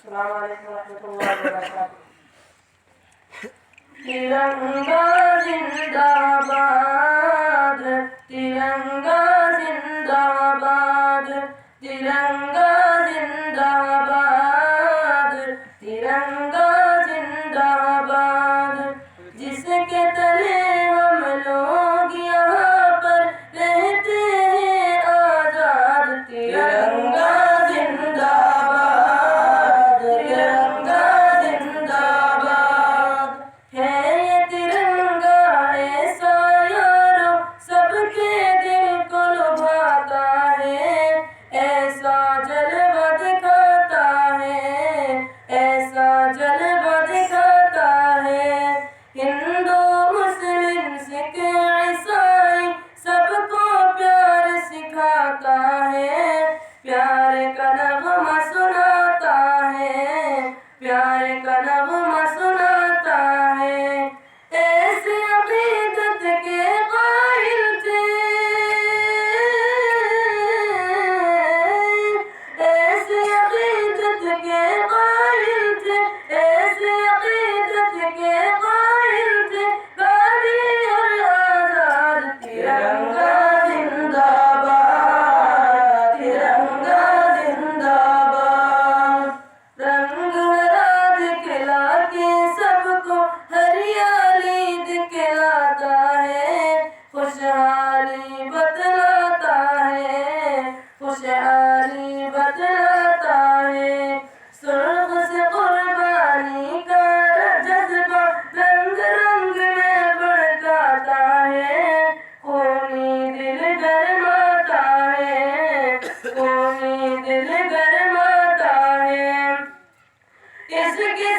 अस्सलाम वालेकुम रहमतुल्लाहि व बरकातुहू। तिरंगा जिंदाबाद, तिरंगा जिंदाबाद, तिरंगा जिंदाबाद, तिरंगा जिंदाबाद। जिसके तले हम लोग यहाँ पर रहते हैं आजाद। तिरंगा जिंदाबाद, तिरंगा जिंदाबाद। है ये तिरंगा ऐसा यारो सबके दिल को लुभाता है, ऐसा जलवा दिखाता है, ऐसा जलवा दिखाता है। हिंदू मुस्लिम सिख ईसाई सबको प्यार सिखाता है, प्यार का नगमा सुनाता है, प्यार का नगमा सुनाता है। ऐसे अकीदत के कायल थे, ऐसे अकीदत के कायल थे, ऐसे अकीदत के कायल थे गाजी और आजाद। तिरंगा जिंदाबाद, तिरंगा जिंदाबाद। रंग हरा दिखला के सबको हरियाली दिखलाता है, खुशहाली बतलाता है, खुशहाली बतलाता है। सुर्ख से कुर्बानी का जज्बा रंग रंग में भड़काता है, खूनी दिल गरमाता है, खूनी दिल गरमाता है। इसके